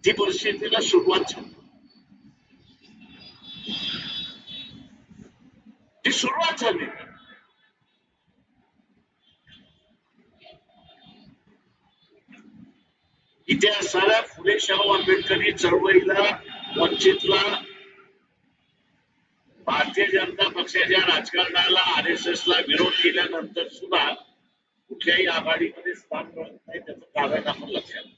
ती परिस्थितीला सुरुवात झाली. ती सुरुवात झाली. इतिहासाला फुले शाहू आंबेडकरी चळवळीला वंचितला भारतीय जनता पक्षाच्या राजकारणाला RSS ला विरोध केल्यानंतर सुद्धा कुठल्याही आघाडीमध्ये स्थान मिळत नाही. त्याचं कारण आपण लक्षात घ्या.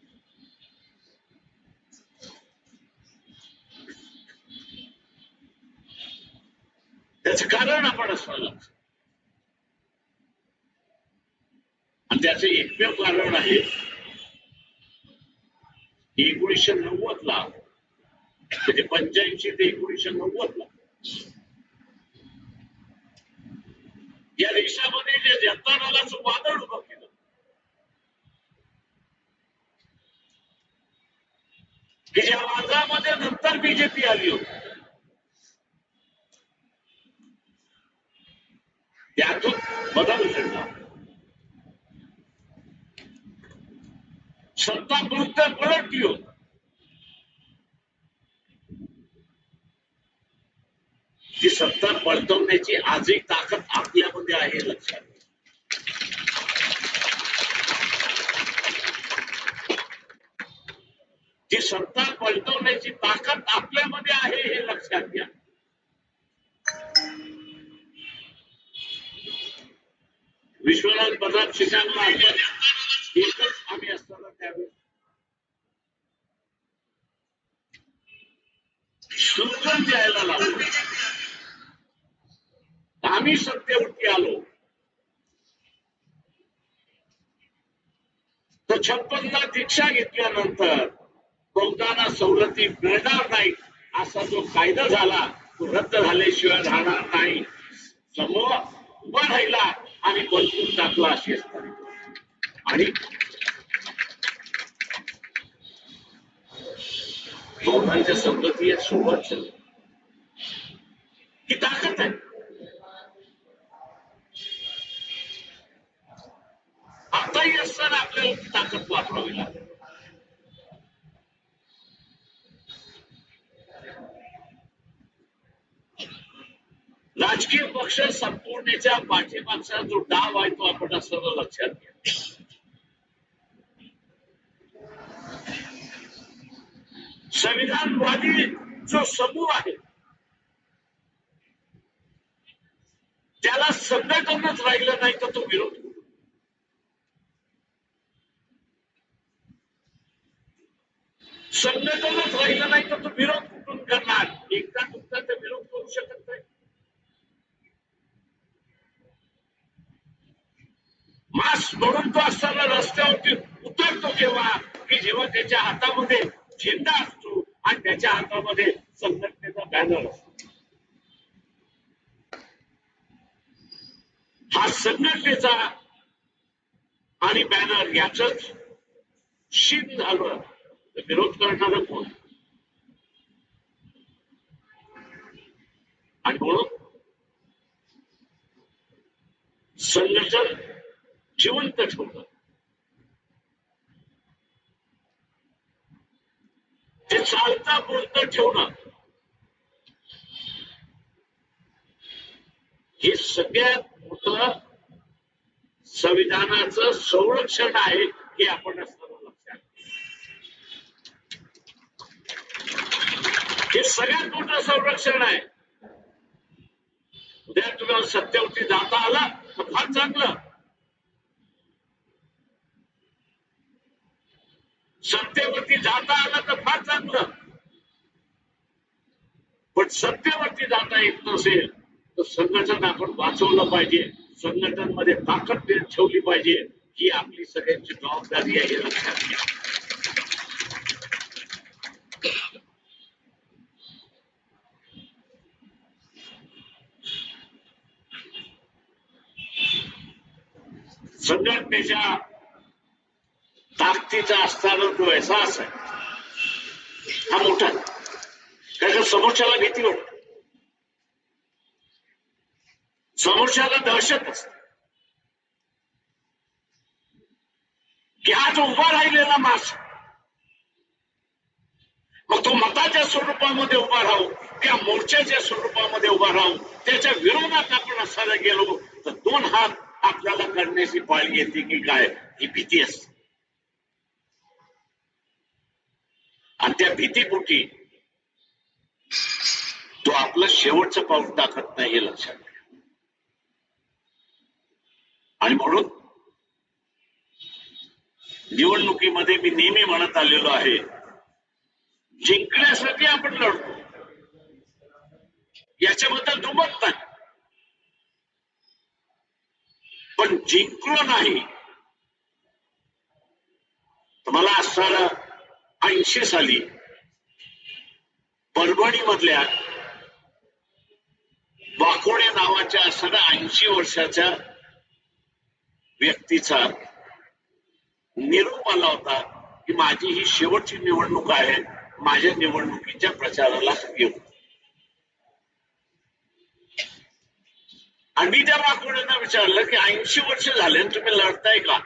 त्याचं कारण आपण असं लक्षात. आणि त्याचं एकमेव कारण आहे 1990 ला म्हणजे 85 ते 1990 ला या देशामध्ये जे जनता दलाचं वादळ उभं केलं, की ज्या वादामध्ये नंतर बीजेपी आली होती, त्यातून बदल घडला. सत्ता विरुद्ध पलटली होती. ती सत्ता पलटवण्याची आजही ताकद आपल्यामध्ये आहे, लक्षात. ती सत्ता पलटवण्याची ताकद आपल्यामध्ये आहे हे लक्षात घ्या. विश्वनाथ प्रताप सिंगांना एकच आम्ही असताना त्यावेळेस स्लोगन द्यायला लागलो. आम्ही सत्तेवरती आलो तर 56ला दीक्षा घेतल्यानंतर बहुतांना सवलती मिळणार नाही असा जो कायदा झाला तो रद्द झाल्याशिवाय राहणार नाही. समोर उभा राहिला आणि बदलून टाकला अशी आणि दोघांच्या सवलती सोबत झाली. ही ताकद आहे. आताही असताना आपल्याला ती ताकद वापरावी लागेल. राजकीय पक्ष संपवण्याच्या पाठीमागचा जो डाव आहे तो आपण असं लक्षात घ्या. संविधानवादी जो समूह आहे त्याला संघटनच राहिलं नाही तर तो विरोध करू. संघटनच राहिलं नाही तर तो विरोध कुठून करणार. एकदा तुमचा तर विरोध करू शकत नाही. मास्क म्हणून तो असताना रस्त्यावरती उतरतो केव्हा की जेव्हा त्याच्या हातामध्ये झेंडा असतो आणि त्याच्या हातामध्ये संघटनेचा बॅनर असतो. हा संघटनेचा आणि बॅनर याच शीन झालं तर विरोध करणारं कोण. आणि म्हणून संघटन जिवंत ठेवणं ते चालता बोलतं ठेवणं हे सगळ्यात मोठं संविधानाचं संरक्षण आहे हे आपण असताना लक्षात. हे सगळ्यात मोठं संरक्षण आहे. उद्या तुम्हाला सत्तेवरती जाता आला तर फार चांगलं. सत्तेवरती जाता आलं तर फार चांगलं. पण सत्तेवरती जाता येत नसेल तर संघटन आपण वाचवलं पाहिजे. संघटन मध्ये ताकद ठेवली पाहिजे. ही आपली सगळ्यांची जबाबदारी आहे हे लक्षात घ्या. संघटनेच्या ताकदीचा असताना तो एहसास आहे हा मोठा. कारण समोरच्याला भीती वाटते, समोरच्याला दहशत असते की हा जो उभा राहिलेला मास मग तो मताच्या स्वरूपामध्ये उभा राहू, त्या मोर्चाच्या स्वरूपामध्ये उभा राहू, त्याच्या विरोधात आपण असायला गेलो तर 2 हात आपल्याला करण्याची पाळी येते की काय, ही भीती असते. आणि त्या भीतीपोटी तो आपलं शेवटचं पाऊल टाकत नाही, हे लक्षात घ्या. आणि म्हणून निवडणुकीमध्ये मी नेहमी म्हणत आलेलो आहे, जिंकण्यासाठी आपण लढतो, याच्याबद्दल दुमत नाही. पण जिंकलो नाही तर मला असताना 80 साली परभणी मधल्या वाकोडे नावाच्या असणाऱ्या 80 वर्षाच्या व्यक्तीचा निरोप आला होता की माझी ही शेवटची निवडणूक आहे, माझ्या निवडणुकीच्या प्रचाराला येऊ. आणि मी त्या वाकोड्यांना विचारलं की 80 वर्ष झाले तुम्ही लढताय का?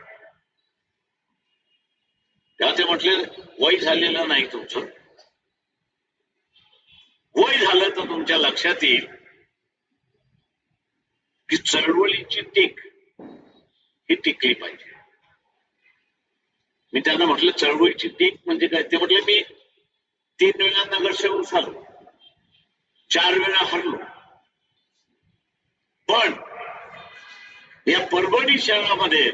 तेव्हा ते म्हटले, वय झालेलं नाही तुमचं, वय झालं तर तुमच्या लक्षात येईल की चळवळीची टीक ही टिकली पाहिजे. मी त्यांना म्हटलं, चळवळीची टीक म्हणजे काय? ते म्हटले, मी 3 वेळा नगरसेवक झालो, 4 वेळा हरलो, पण या परभणी शहरामध्ये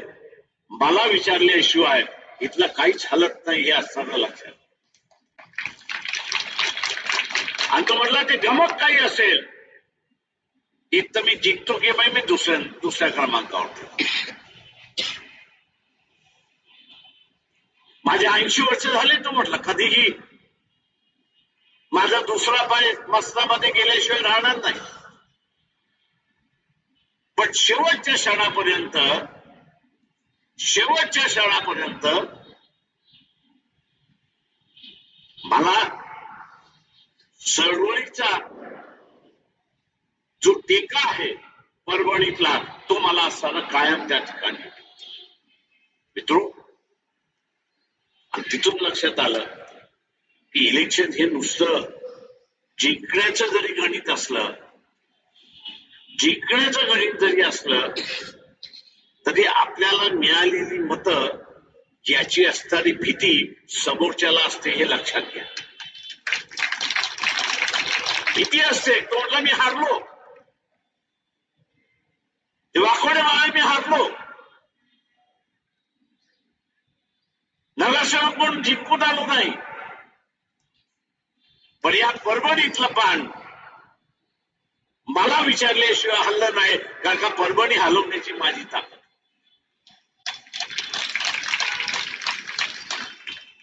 मला विचारल्याशिवाय इथलं काहीच हलत नाही, हे असताना लक्षात. आणि तो म्हटला, ते गमक काही असेल इथं मी जिंकतो की बाई मी दुसऱ्या क्रमांकावर. माझे 80 वर्ष झाले, तो म्हटला, कधीही माझा दुसरा पाय मस्तामध्ये गेल्याशिवाय राहणार नाही. पण शेवटच्या क्षणापर्यंत मला चळवळीचा जो टेका आहे परभणीतला, तो मला असताना कायम त्या ठिकाणी. मित्रो, आणि तिथून लक्षात आलं की इलेक्शन हे नुसतं जिंकण्याचं जरी गणित असलं, जिंकण्याचं गणित जरी असलं तरी आपल्याला मिळालेली मतं याची असणारी भीती समोरच्याला असते, हे लक्षात घ्या. भीती असते. तो म्हटला, मी हारलो, ते वाकोडे मला, मी हारलो, नगरसेवक म्हणून जिंकून आलो नाही. पण या परभणीतलं पान मला विचारल्याशिवाय हल्लं नाही, कारण का परभणी हलवण्याची माझी ताकद.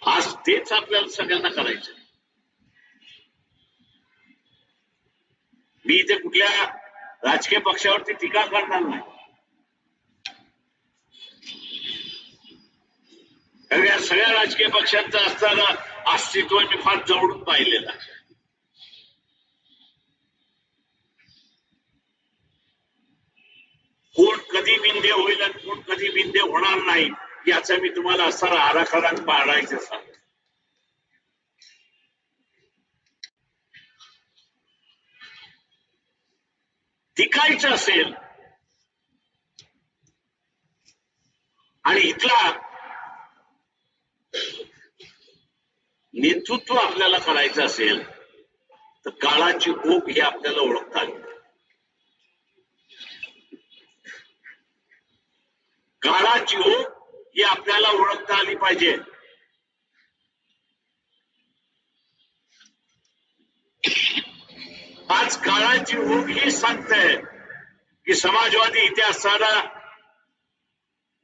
आज तेच आपल्याला सगळ्यांना करायचं. मी इथे कुठल्या राजकीय पक्षावरती टीका करणार नाही, कारण या सगळ्या राजकीय पक्षांचं असताना अस्तित्व मी फार जवळून पाहिलेलं आहे. कोण कधी विंध्य होईल आणि कोण कधी विंध्य होणार नाही याचा मी तुम्हाला असणारा आराखडा पाळायचं सांगतो. टिकायचं असेल आणि इथला नेतृत्व आपल्याला करायचं असेल तर काळाची ओघ ही आपल्याला ओळखता आली. काळाची ओघ ही आपल्याला ओळखता आली पाहिजे. आज काळाची ओघ ही सांगते की समाजवादी इतिहासाला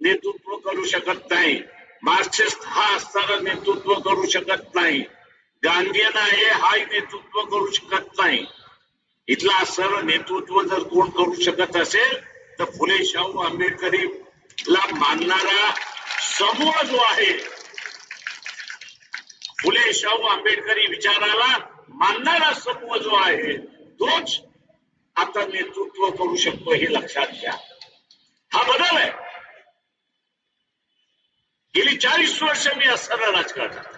नेतृत्व करू शकत नाही, मार्क्सिस्ट हा असताना नेतृत्व करू शकत नाही, गांधीयन आहे हा नेतृत्व करू शकत नाही. इथला सर्व नेतृत्व जर कोण करू शकत असेल तर फुले शाहू आंबेडकरीला मानणारा समूह जो आहे, फुले शाहू आंबेडकरी विचाराला मानणारा समूह जो आहे, तोच आता नेतृत्व करू शकतो, हे लक्षात घ्या. हा बदल आहे. गेली 40 वर्ष मी असताना राजकारणात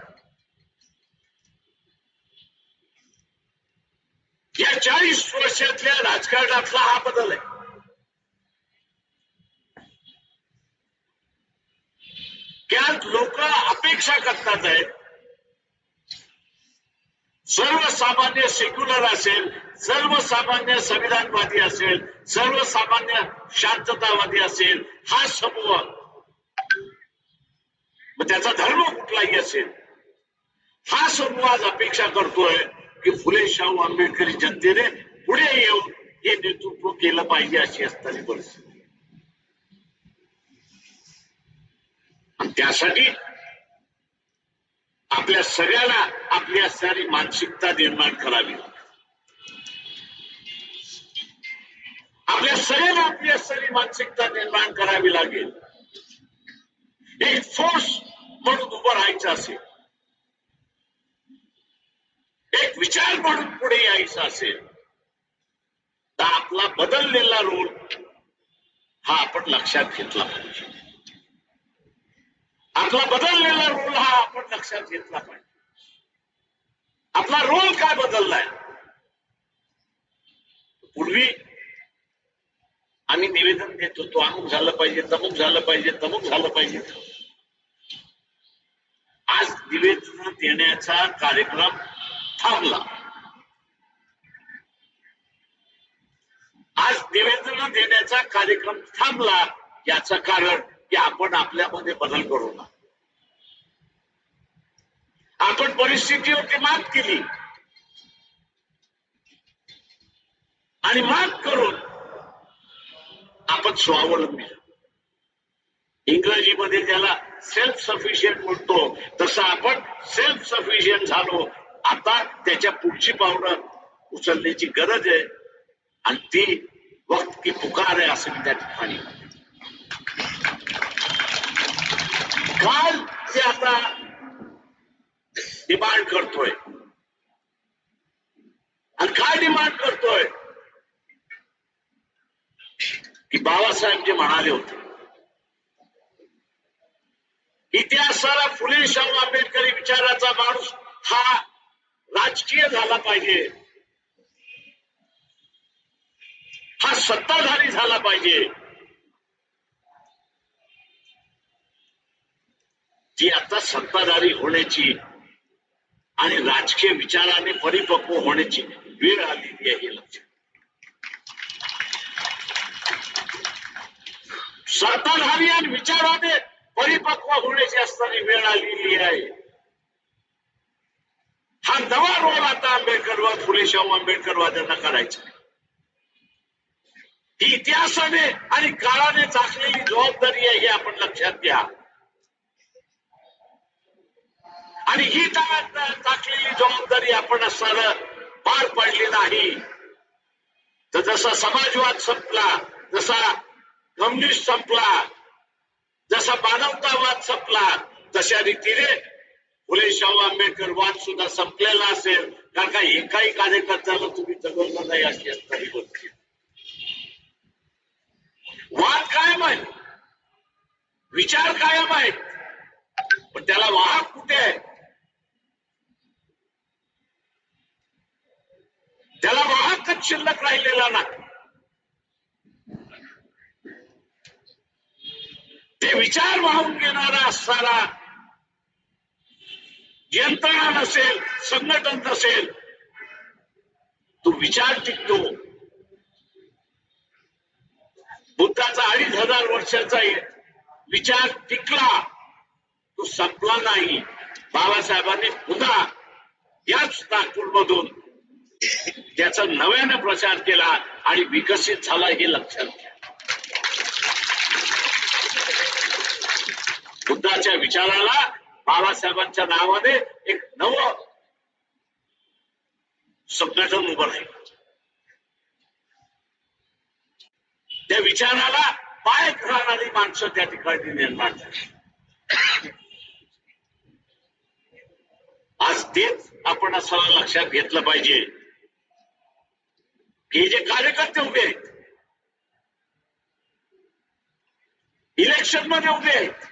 या 40 वर्षातल्या राजकारणातला हा बदल आहे. त्यात लोक अपेक्षा करतात आहेत सर्वसामान्य सेक्युलर असेल, सर्वसामान्य संविधानवादी असेल, सर्वसामान्य शांततावादी असेल, हा समूह मग त्याचा धर्म कुठलाही असेल, हा समूह आज अपेक्षा करतोय की फुले शाहू आंबेडकरी जनतेने पुढे येऊन हे नेतृत्व केलं पाहिजे अशी असणारी परिस्थिती. आणि त्यासाठी आपल्या सगळ्याला आपली असणारी मानसिकता निर्माण करावी. आपल्या सगळ्यांना आपली असणारी मानसिकता निर्माण करावी लागेल. एक फोर्स म्हणून उभं राहायचं असेल, एक विचार म्हणून पुढे यायचं असेल, तर आपला बदललेला रोल हा आपण लक्षात घेतला पाहिजे. आपला बदललेला रोल हा आपण लक्षात घेतला पाहिजे. आपला रोल काय बदललाय? पूर्वी आम्ही निवेदन देत होतो, अमुक झालं पाहिजे, तमुक झालं पाहिजे, तमुक झालं पाहिजे. आज निवेदन देण्याचा कार्यक्रम थांबला. आज निवेदन देण्याचा कार्यक्रम थांबला याचं कारण की आपण आपल्यामध्ये बदल करू ना. आपण परिस्थितीवरती मात केली आणि मात करून आपण स्वावलंबी, इंग्रजीमध्ये ज्याला सेल्फ सफिशियंट म्हणतो तसं आपण सेल्फ सफिशियंट झालो. आता त्याच्या पुढची पावलं उचलण्याची गरज आहे आणि ती वक्त की पुकार आहे असं मी त्या ठिकाणी. काल ते आता डिमांड करतोय आणि काय डिमांड करतोय की बाबासाहेब जे म्हणाले होते, इतिहासाला फुले शाहू आंबेडकरी विचाराचा माणूस हा राजकीय झाला पाहिजे, हा सत्ताधारी झाला पाहिजे. जी आता सत्ताधारी होण्याची आणि राजकीय विचाराने परिपक्व होण्याची वेळ आलेली आहे हे लक्षात. सत्ताधारी आणि विचाराने परिपक्व होण्याची असणारी वेळ आलेली आहे. हा नवा रोल आता आंबेडकरवाद, फुले शाहू आंबेडकरवाद्यांना करायचा. ही इतिहासाने आणि काळाने चाचलेली जबाबदारी आहे हे आपण लक्षात घ्या. आणि ही चाचलेली जबाबदारी आपण असणारं पार पाडली नाही तर जसा समाजवाद संपला, जसा कम्युनिस्ट संपला, जसा मानवतावाद संपला, तशा रीतीने फुले शाहू आंबेडकर वाद सुद्धा संपलेला असेल. कारण का एकाही कार्यकर्त्याला तुम्ही जगवलं नाही अशी असणारी गोष्ट. वाद कायम आहे, विचार कायम आहेत, पण त्याला वाहक कुठे आहे? त्याला वाहकच शिल्लक राहिलेला नाही. ते विचार वाहून घेणारा असणारा यंत्रणा नसेल, संघटन नसेल, तो विचार टिकतो. बुद्धाचा 2500 वर्षाचा विचार टिकला, तो संपला नाही. बाबासाहेबांनी पुन्हा याच नागपूरमधून त्याचा नव्याने प्रचार केला आणि विकसित झाला हे लक्षात घ्या. बुद्धाच्या विचाराला बाबासाहेबांच्या नावाने एक नवं संघटन उभं राहील. त्या विचाराला पाय घालणारी माणसं त्या ठिकाणी निर्माण झाली. आज तेच आपण असं लक्षात घेतलं पाहिजे की जे कार्यकर्ते उभे आहेत, इलेक्शन मध्ये उभे आहेत,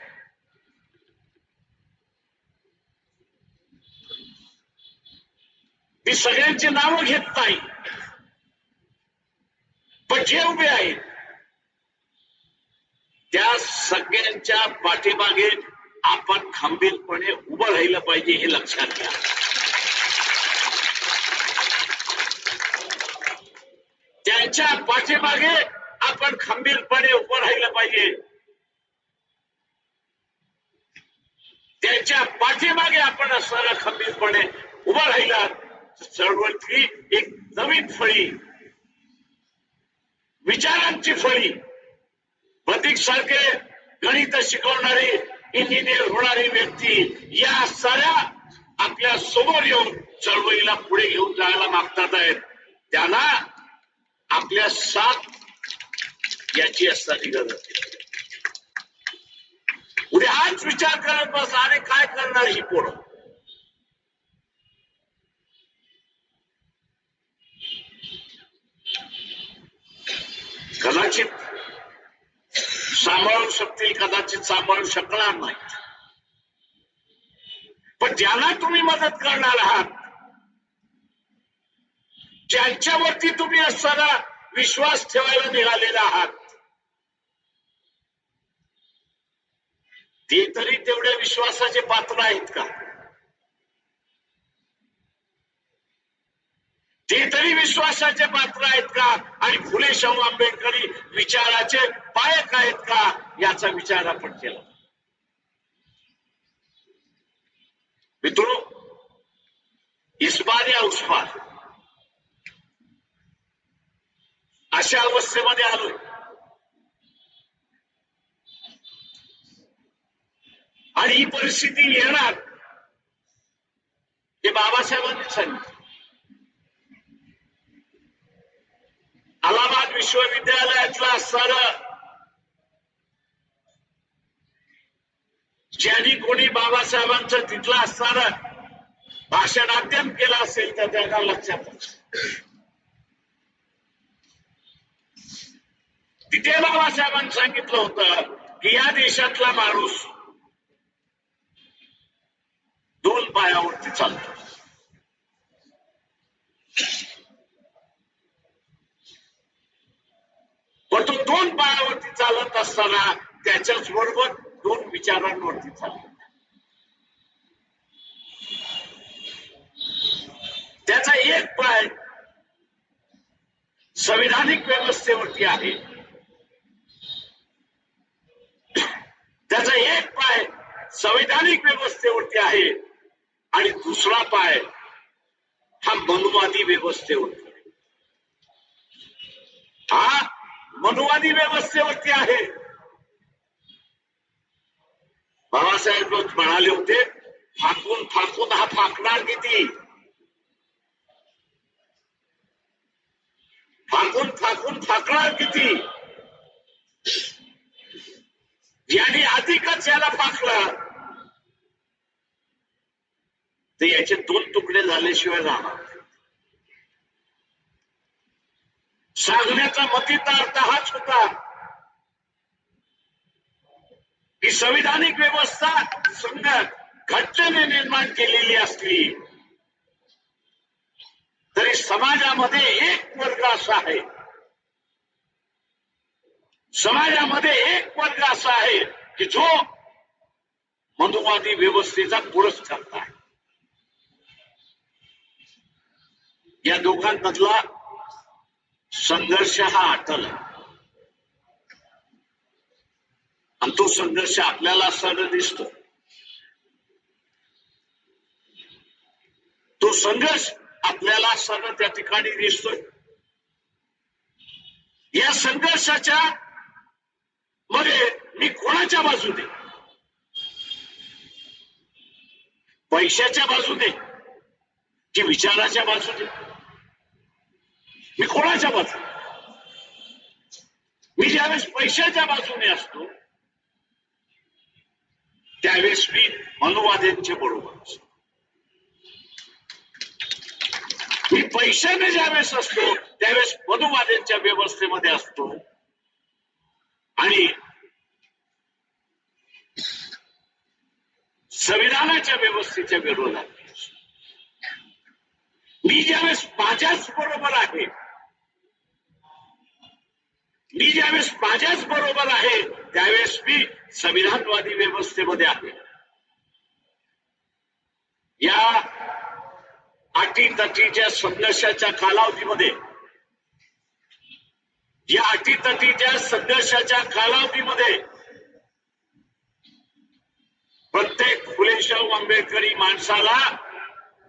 मी सगळ्यांची नावं घेत नाही, जे उभे आहेत त्या सगळ्यांच्या पाठीमागे आपण खंबीरपणे उभं राहिलं पाहिजे, हे लक्षात घ्या. त्यांच्या पाठीमागे आपण खंबीरपणे उभं राहिलं पाहिजे. त्यांच्या पाठीमागे आपण असणारा खंबीरपणे उभं राहिला चळवळीतली एक नवीन फळी, विचारांची फळी, प्रतीक सारखे गणित शिकवणारी, इंजिनियर होणारी व्यक्ती या साऱ्या आपल्या समोर येऊन चळवळीला पुढे घेऊन जायला मागतात आहेत. त्यांना आपल्या साथ याची असणारी गरज आहे. उद्या हाच विचार करत बस, अरे काय करणार ही पोरं. कदाचित सांभाळू शकतील, कदाचित सांभाळू शकणार नाहीत, पण ज्यांना तुम्ही मदत करणार आहात, ज्यांच्यावरती तुम्ही असणारा विश्वास ठेवायला निघालेला आहात, ते तरी तेवढ्या विश्वासाचे पात्र आहेत का? ते तरी विश्वासाचे पात्र आहेत का? आणि फुले शाहू आंबेडकरी विचाराचे पायक आहेत का? याचा विचार आपण केला. मित्रों, इस बार या उस बार अशा अवस्थेमध्ये आलोय. आणि ही परिस्थिती येणार हे बाबासाहेबांनी सांगितलं. अलाहाबाद विश्वविद्यालयातला असणारं ज्यांनी कोणी बाबासाहेबांचं तिथलं असणारं भाषणाध्ययन केलं असेल तर त्याला लक्षात तिथे बाबासाहेबांनी सांगितलं होतं की या देशातला माणूस दोन पायावरती चालतो. पण तो दोन पायावरती चालत असताना त्याच्याच बरोबर दोन विचारांवरती चालतो. त्याचा एक पाय संविधानिक व्यवस्थेवरती आहे, त्याचा एक पाय संविधानिक व्यवस्थेवरती आहे आणि दुसरा पाय हा मनुवादी व्यवस्थेवरती. हा मनुवादी व्यवस्थेवरती आहे. बाबासाहेब म्हणाले होते, फाकून फाकून हा फाकणार किती, फाकून फाकून फाकणार किती. ज्याने अधिकच याला फाकलं तर याचे दोन तुकडे झाल्याशिवाय राहणार. सांगण्याचा मतीचा अर्थ हाच होता की संविधानिक व्यवस्था घटनेने निर्माण केलेली असली तरी समाजामध्ये एक वर्ग असा आहे, समाजामध्ये एक वर्ग असा आहे की जो मनुवादी व्यवस्थेचा पुरस्कार करताय. या दोघांमधला संघर्ष हा अटल आहे आणि तो संघर्ष आपल्याला असताना दिसतो. तो संघर्ष आपल्याला असताना त्या ठिकाणी दिसतोय. या संघर्षाच्या मध्ये मी कोणाच्या बाजूने, पैशाच्या बाजूने की विचाराच्या बाजूने, मी कोणाच्या बाजूने? मी ज्यावेळेस पैशाच्या बाजूने असतो त्यावेळेस मी मनुवाद्यांच्या बरोबर असतो. मी पैशाने ज्यावेळेस असतो त्यावेळेस मनुवाद्यांच्या व्यवस्थेमध्ये असतो आणि संविधानाच्या व्यवस्थेच्या विरोधात मी ज्यावेळेस माझ्याच बरोबर आहे मी ज्यावेळेस माझ्याच बरोबर आहे त्यावेळेस मी संविधानवादी व्यवस्थेमध्ये आहे. या अटीतटीच्या संघर्षाच्या कालावधीमध्ये या अटीतटीच्या संघर्षाच्या कालावधीमध्ये प्रत्येक फुलेशाहू आंबेडकरी माणसाला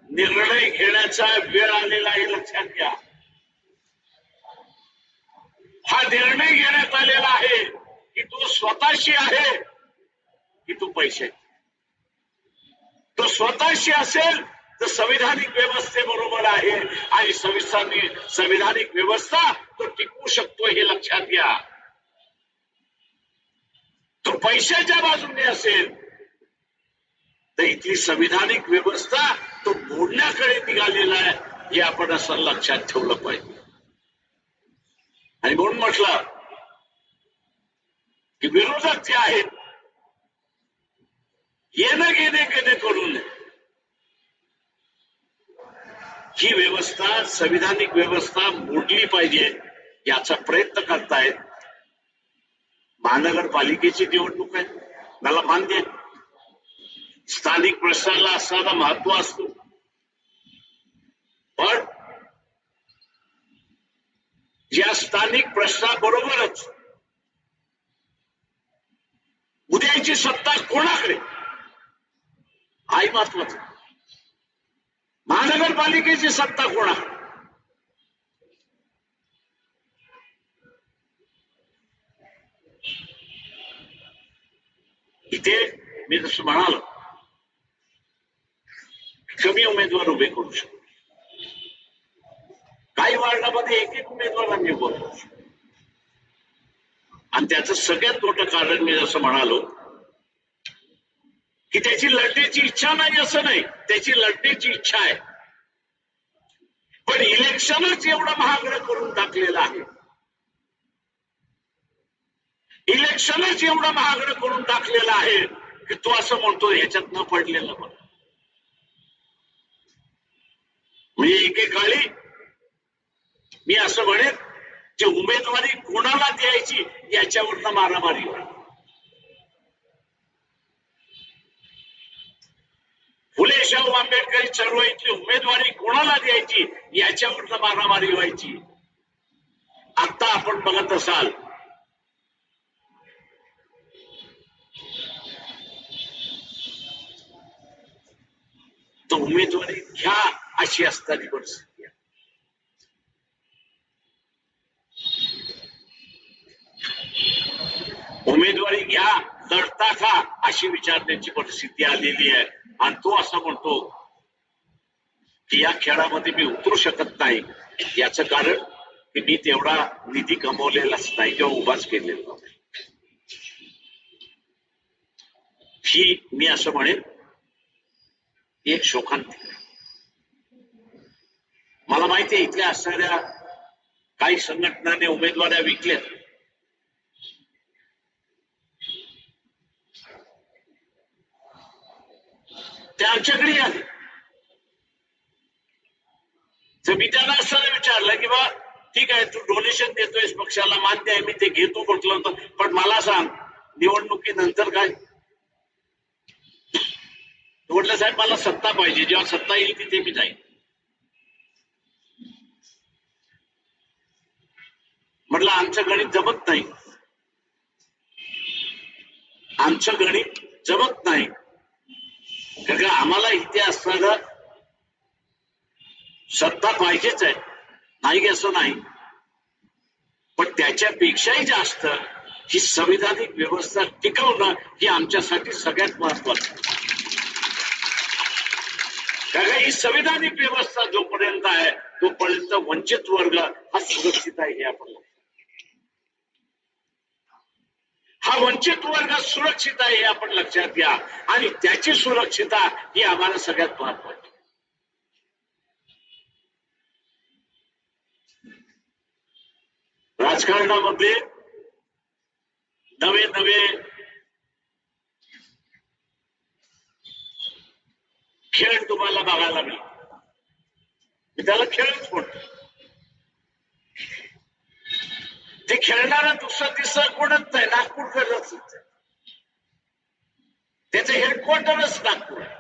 निर्णय घेण्याचा वेळ आलेला आहे, लक्षात घ्या. हा निर्णय घेण्यात आलेला आहे की तो स्वतःशी आहे की तो पैसे. तो स्वतःशी असेल तर संविधानिक व्यवस्थेबरोबर आहे आणि संविधानिक व्यवस्था तो टिकवू शकतो हे लक्षात घ्या. तो पैशाच्या बाजूने असेल तर इथली संविधानिक व्यवस्था तो मोडण्याकडे निघालेला आहे हे आपण असं लक्षात ठेवलं पाहिजे. आणि म्हणून म्हटलं की विरोधक जे आहेत येणं घेणे करून ही व्यवस्था संविधानिक व्यवस्था मोडली पाहिजे याचा प्रयत्न करतायत. महानगरपालिकेची निवडणूक आहे, मला मान्य आहे. स्थानिक प्रश्नाला असणारा महत्व असतो, पण या स्थानिक प्रश्नाबरोबरच उद्याची सत्ता कोणाकडे हाही महत्वाचं. महानगरपालिकेची सत्ता कोणाकडे. इथे मी जसं म्हणालो कमी उमेदवार उभे करू शकतो. काही वार्डामध्ये एक एक उमेदवार आम्ही उभं करू शकतो. आणि त्याचं सगळ्यात मोठं कारण मी जसं म्हणालो की त्याची लढण्याची इच्छा नाही असं नाही, त्याची लढण्याची इच्छा आहे. पण इलेक्शनच एवढं महागडं करून टाकलेलं आहे. इलेक्शनच एवढं महागडं करून टाकलेलं आहे की तो असं म्हणतो ह्याच्यात न पडलेलं बरं. म्हणजे एकेकाळी मी असं म्हणेन की उमेदवारी कोणाला द्यायची याच्यावरनं मारामारी होईल. फुले शाहू आंबेडकरी चळवळीतली उमेदवारी कोणाला द्यायची याच्यावरनं मारामारी व्हायची. आता आपण बघत असाल तर उमेदवारी घ्या अशी असणारी परिस्थिती आहे. उमेदवारी घ्या लढता का अशी विचारण्याची परिस्थिती आलेली आहे. आणि तो असं म्हणतो की या खेळामध्ये मी उतरू शकत नाही. याचं कारण की मी तेवढा निधी कमवलेलाच नाही किंवा उभाच केलेला नाही. ही मी असं म्हणेन एक शोकांतिक. मला माहिती आहे इथल्या असणाऱ्या काही संघटनांनी उमेदवाऱ्या विकल्यात. त्या आमच्याकडे आले. तर मी त्यांना असं विचारलं की बा ठीक आहे तू डोनेशन देतोयस पक्षाला, मान्य आहे, मी ते घेतो म्हटलं होतं, पण मला सांग निवडणुकीनंतर काय. म्हटलं साहेब मला सत्ता पाहिजे, जेव्हा सत्ता येईल तिथे मी जाईन. म्हटलं आमचं गणित जमत नाही, आमचं गणित जमत नाही. कारण का आम्हाला इथे असणारं सत्ता पाहिजेच आहे, नाही असं नाही, पण त्याच्यापेक्षाही जास्त ही संविधानिक व्यवस्था टिकवणं ही आमच्यासाठी सगळ्यात महत्वाचं. कारण ही संविधानिक व्यवस्था जोपर्यंत आहे तोपर्यंत वंचित वर्ग हा सुरक्षित आहे. हे आपण हा वंचित वर्ग सुरक्षित आहे हे आपण लक्षात घ्या. आणि त्याची सुरक्षितता ही आम्हाला सगळ्यात महत्वाची. राजकारणामध्ये नवे नवे खेळ तुम्हाला बघायला मिळतो. मी त्याला खेळच म्हणतो. ते खेळणारा दुसरं तिसरं कोणच नाही, नागपूरकरच. त्याचे हेडक्वार्टरच नागपूर आहे.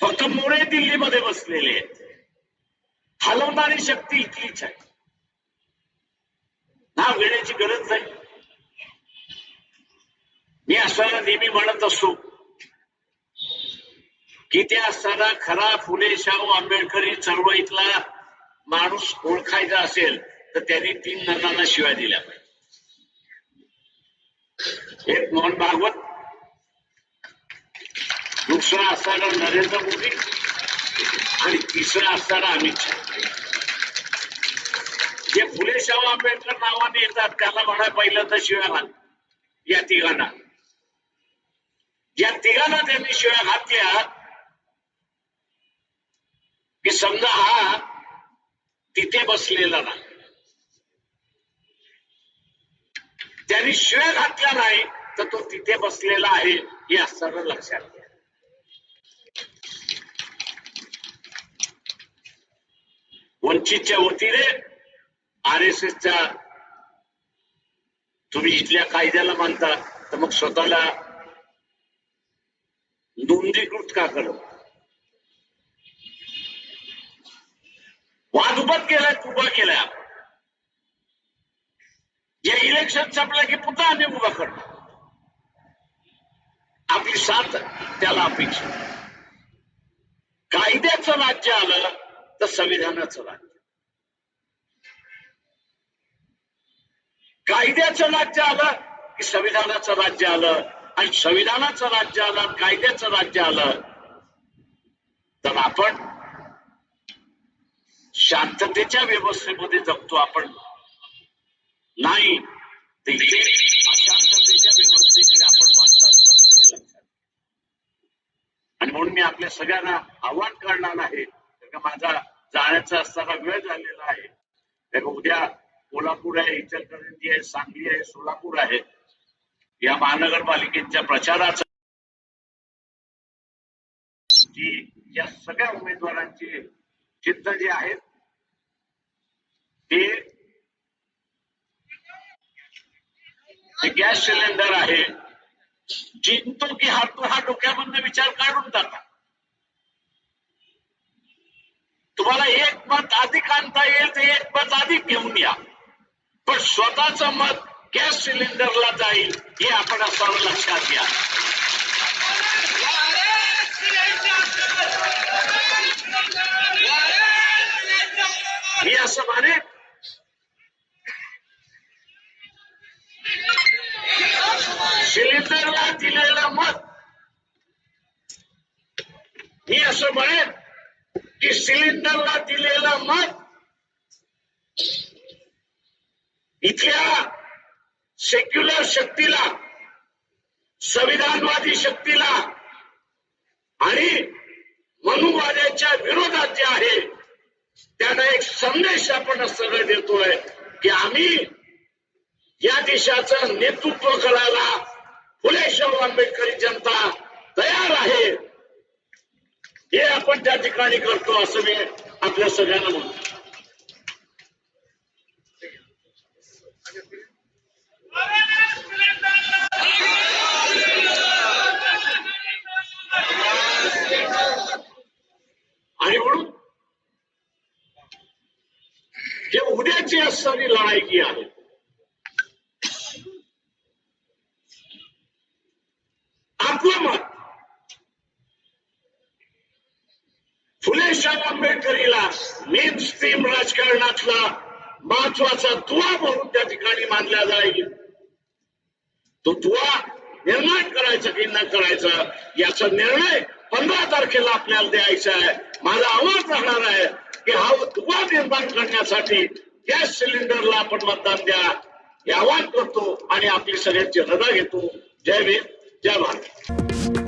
फक्त मोरे दिल्लीमध्ये बसलेले आहेत. हलवणारी शक्ती इथलीच आहे. नाव घेण्याची गरज नाही. मी असताना नेहमी म्हणत असतो की त्या असताना खरा फुले शाहू आंबेडकरी चळवळीतला माणूस ओळखायचा असेल तर त्यांनी 3 नटांना शिवाय दिल्या पाहिजे. एक मोहन भागवत, दुसरा असताना नरेंद्र मोदी आणि तिसरा असताना अमित शहा. जे फुले शाहू आंबेडकर नावाने येतात त्याला म्हणा पहिलं तर शिव्या घाल. या तिघांना त्यांनी शिव्या घातल्या की समजा हा तिथे बसलेला नाही. त्यांनी शिव्या घातल्या नाही तर तो तिथे बसलेला आहे हे असताना लक्षात घ्या. वंचितच्या वतीने RSSच्या तुम्ही इथल्या कायद्याला मानता तर मग स्वतःला नोंदणीकृत का करत? वाद उभा केलाय. या इलेक्शन संपलं की पुन्हा आम्ही उभा करणार. आपली साथ त्याला अपेक्षा. कायद्याचं राज्य आलं तर संविधानाचं राज्य. कायद्याचं राज्य आलं की संविधानाचं राज्य आलं, आणि संविधानाचं राज्य आलं, कायद्याचं राज्य आलं तर आपण शांततेच्या व्यवस्थेमध्ये जगतो. आपण नाही तर इथे अशांततेच्या व्यवस्थेकडे आपण वाटचाल करतो हे लक्षात. आणि म्हणून मी आपल्या सगळ्यांना आव्हान करणार आहे का माझा जाण्याचा असताना वेळ झालेला आहे. उद्या कोल्हापूर आहे, इचलकरंजी आहे, सांगली आहे, सोलापूर आहे. या महानगरपालिकेच्या प्रचाराचं या सगळ्या उमेदवारांची चिंता जे आहेत ते गॅस सिलेंडर आहे. जिंकतो की हारतो हा डोक्यामधून विचार काढून टाका. तुम्हाला एक मत अधिक आणता येईल तर एक मत अधिक घेऊन या, पण स्वतःचं मत गॅस सिलेंडरला जाईल हे आपण असं लक्षात घ्या. मी असं माने सिलेंडरला दिलेलं मत, मी असं म्हणेन की सिलेंडरला दिलेलं मत इथल्या सेक्युलर शक्तीला, संविधानवादी शक्तीला आणि मनुवाद्याच्या विरोधात जे आहे त्यांना एक संदेश आपण सरळ देतोय की आम्ही या देशाचं नेतृत्व करायला फुले शाहू आंबेडकरी जनता तयार आहे. हे आपण त्या ठिकाणी करतो असं मी आपल्या सगळ्यांना म्हणतो. आणि म्हणून जे उद्याची असणारी लढाई जी आहे आपलं मत फुले शाहू आंबेडकरीला मेन स्ट्रीम राजकारणातला महत्वाचा दुवा म्हणून त्या ठिकाणी मानला जाईल. तो दुवा निर्माण करायचा की न करायचा याचा निर्णय 15 तारखेला आपल्याला द्यायचा आहे. माझा आवाज राहणार आहे की हा दुवा निर्माण करण्यासाठी गॅस सिलेंडरला आपण मतदान द्या हे आवाहन करतो आणि आपली सगळ्यांची रजा घेतो. जय भीम, जय भारत.